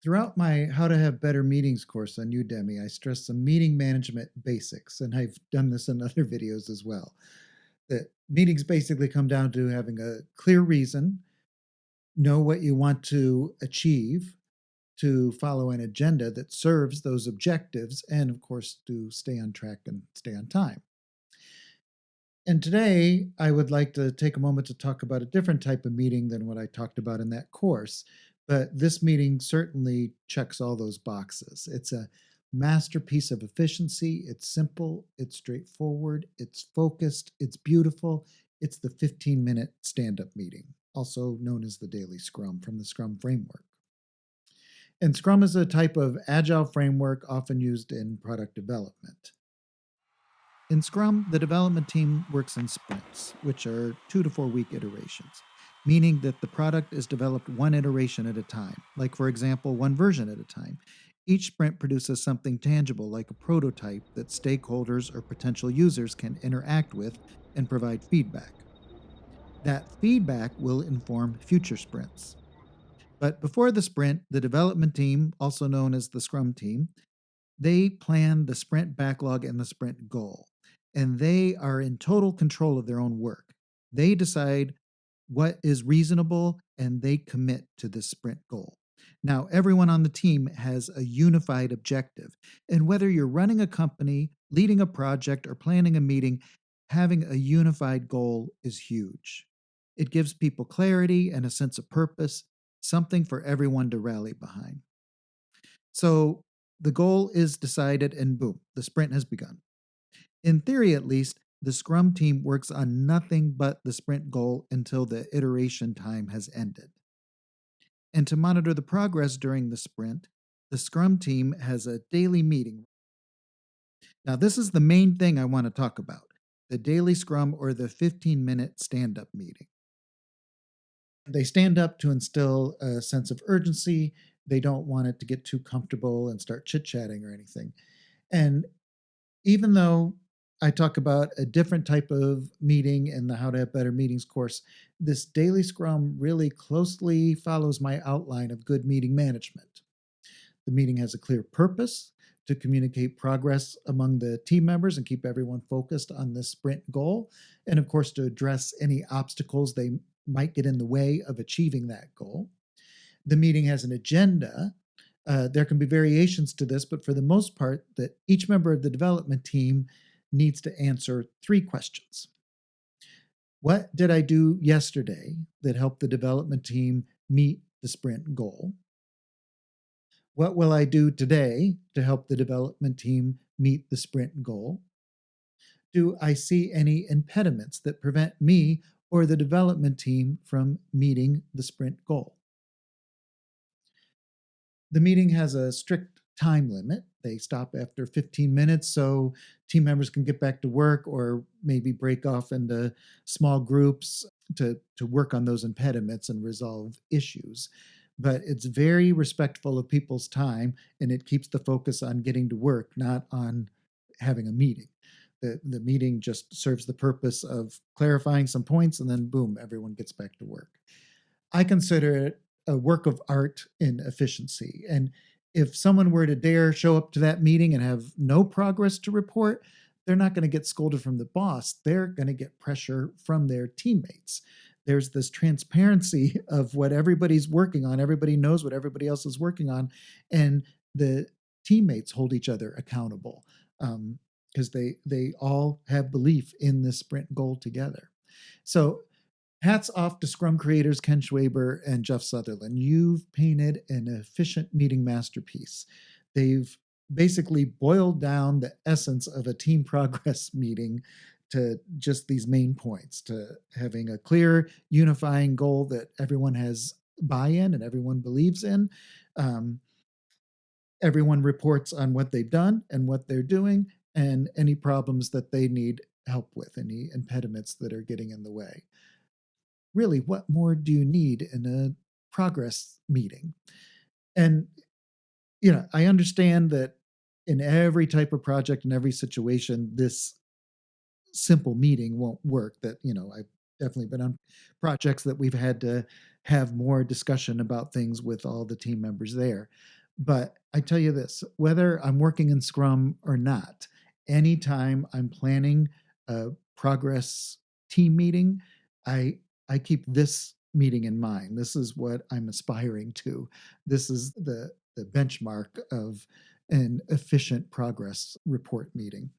Throughout my How to Have Better Meetings course on Udemy, I stress some meeting management basics, and I've done this in other videos as well. That meetings basically come down to having a clear reason, know what you want to achieve, to follow an agenda that serves those objectives, and of course, to stay on track and stay on time. And today, I would like to take a moment to talk about a different type of meeting than what I talked about in that course. But this meeting certainly checks all those boxes. It's a masterpiece of efficiency. It's simple, it's straightforward, it's focused, it's beautiful. It's the 15-minute stand up meeting, also known as the daily Scrum from the Scrum framework. And Scrum is a type of agile framework often used in product development. In Scrum, the development team works in sprints, which are 2 to 4 week iterations, meaning that the product is developed one iteration at a time, like, for example, one version at a time. Each sprint produces something tangible, like a prototype that stakeholders or potential users can interact with and provide feedback. That feedback will inform future sprints. But before the sprint, the development team, also known as the Scrum team, they plan the sprint backlog and the sprint goal, and they are in total control of their own work. They decide what is reasonable and they commit to this sprint goal. Now, everyone on the team has a unified objective. And whether you're running a company, leading a project, or planning a meeting, having a unified goal is huge. It gives people clarity and a sense of purpose, something for everyone to rally behind. So the goal is decided, and boom, the sprint has begun. In theory, at least, the Scrum team works on nothing but the sprint goal until the iteration time has ended. And to monitor the progress during the sprint, the Scrum team has a daily meeting. Now, this is the main thing I want to talk about: the daily Scrum, or the 15-minute stand up meeting. They stand up to instill a sense of urgency. They don't want it to get too comfortable and start chit chatting or anything. And even though I talk about a different type of meeting in the How to Have Better Meetings course, this daily Scrum really closely follows my outline of good meeting management. The meeting has a clear purpose to communicate progress among the team members and keep everyone focused on the sprint goal, and of course, to address any obstacles they might get in the way of achieving that goal. The meeting has an agenda. There can be variations to this, but for the most part, that each member of the development team needs to answer three questions. What did I do yesterday that helped the development team meet the sprint goal? What will I do today to help the development team meet the sprint goal? Do I see any impediments that prevent me or the development team from meeting the sprint goal? The meeting has a strict time limit. They stop after 15 minutes so team members can get back to work or maybe break off into small groups to work on those impediments and resolve issues. But it's very respectful of people's time, and it keeps the focus on getting to work, not on having a meeting. The meeting just serves the purpose of clarifying some points, and then boom, everyone gets back to work. I consider it a work of art in efficiency. And if someone were to dare show up to that meeting and have no progress to report, they're not going to get scolded from the boss. They're going to get pressure from their teammates. There's this transparency of what everybody's working on. Everybody knows what everybody else is working on. And the teammates hold each other accountable because they all have belief in this sprint goal together. So hats off to Scrum creators Ken Schwaber and Jeff Sutherland. You've painted an efficient meeting masterpiece. They've basically boiled down the essence of a team progress meeting to just these main points, to having a clear, unifying goal that everyone has buy-in and everyone believes in. Um, Everyone reports on what they've done and what they're doing and any problems that they need help with, any impediments that are getting in the way. Really, what more do you need in a progress meeting? And, I understand that in every type of project, in every situation, this simple meeting won't work. That, I've definitely been on projects that we've had to have more discussion about things with all the team members there. But I tell you this, whether I'm working in Scrum or not, anytime I'm planning a progress team meeting, I I keep this meeting in mind. This is what I'm aspiring to. This is the benchmark of an efficient progress report meeting.